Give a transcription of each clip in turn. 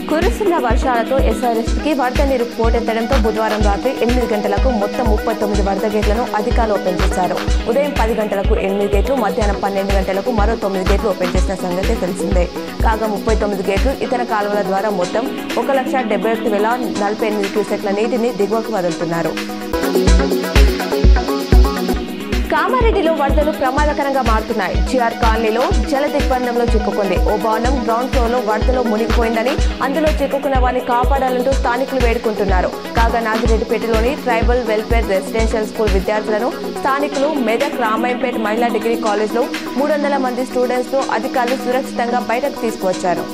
కురుస్తున్న వర్షాలతో ఎస్ఆర్ఎస్కి వరద నీరు పోటెత్తడంతో బుధవారం రాత్రి 8 గంటలకు మొత్తం 39 వరద గేట్లను అధికారులు ఓపెన్ చేశారు. ఉదయం 10 గంటలకు 8 గేట్లు, మధ్యాహ్నం 12 గంటలకు మరో 9 గేట్లు ఓపెన్ చేసిన సంగతి తెలిసిందే. కాగా 39 గేట్లు ఇతర కాలువల ద్వారా మొత్తం 1,71,048 క్యూసెక్ల నీటిని దిగువకు వదులుతున్నారు. కామారెడ్డిలో వరదలు ప్రమాదకరంగా మారుతున్నాయి. జిఆర్ కాలనీలో జల దిగ్బంధంలో చిక్కుకుంది. ఓ భవనం గ్రౌండ్ ఫ్లోర్ లో వరదలో మునిగిపోయిందని, అందులో చిక్కుకున్న వారిని కాపాడాలంటూ స్థానికులు వేడుకుంటున్నారు. కాగా నాగిరెడ్డిపేటలోని ట్రైబల్ వెల్ఫేర్ రెసిడెన్షియల్ స్కూల్ విద్యార్థులను స్థానికులు మెదక్ రామాయంపేట మహిళా డిగ్రీ కాలేజ్ లో 300 మంది స్టూడెంట్స్ ను అధికారులు సురక్షితంగా బయటకు తీసుకువచ్చారు.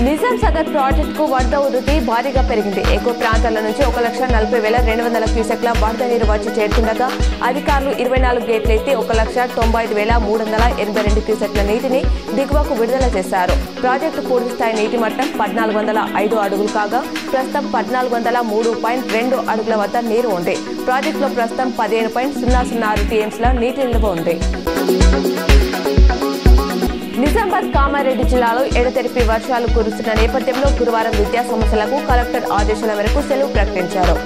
నిజాం సాగర్ ప్రాజెక్టుకు వరద ఉధృతి భారీగా పెరిగింది. ఎగువ ప్రాంతాల నుంచి 1,40,200 క్యూసెక్ల వరద నీరు వచ్చి చేరుతుండగా అధికారులు 24 గేట్లు ఎత్తి 1,95,382 క్యూసెక్ల నీటిని దిగువకు విడుదల చేశారు. ప్రాజెక్టు పూర్తిస్థాయి నీటి మట్టం 1,405 అడుగులు కాగా ప్రస్తుతం 1,403.2 అడుగుల వద్ద నీరు ఉంది. ప్రాజెక్టులో ప్రస్తుతం 15.006 టీఎంసీల నీటి నిల్వ ఉంది. నిజామాబాద్ కామారెడ్డి జిల్లాలో ఎడతెరిపి వర్షాలు కురుస్తున్న నేపథ్యంలో గురువారం విద్యా సంస్థలకు కలెక్టర్ ఆదేశాల మేరకు సెలవు ప్రకటించారు.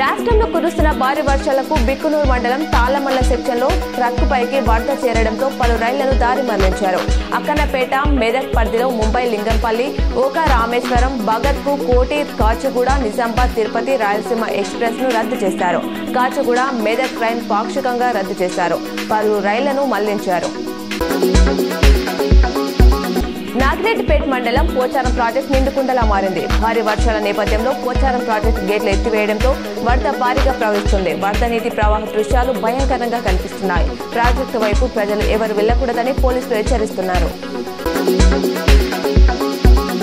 రాష్ట్రంలో కురుస్తున్న భారీ వర్షాలకు బిక్కునూరు మండలం తాళ్లమల్ల సెక్షన్ లో ట్రక్ పైకి వరద చేరడంతో పలు రైళ్లను దారి మళ్లించారు. అక్కన్నపేట, మెదక్ పరిధిలో ముంబై లింగంపల్లి, ఓకా రామేశ్వరం, భగత్కు, కోటి, కాచిగూడ, నిజామాబాద్, తిరుపతి, రాయలసీమ ఎక్స్ప్రెస్ ను రద్దు చేశారు. కాచిగూడ, మెదక్ ట్రైన్ పాక్షికంగా రద్దు చేశారు. పలు రైళ్లను మళ్లించారు. నాగిరెడ్డిపేట మండలం పోచారం ప్రాజెక్టు నిండుకుండలా మారింది. భారీ వర్షాల నేపథ్యంలో పోచారం ప్రాజెక్టు గేట్లు ఎత్తివేయడంతో వరద భారీగా ప్రవహిస్తుంది. వరద నీటి ప్రవాహ దృశ్యాలు భయంకరంగా కనిపిస్తున్నాయి. ప్రాజెక్టు వైపు ప్రజలు ఎవరు వెళ్లకూడదని పోలీసులు హెచ్చరిస్తున్నారు.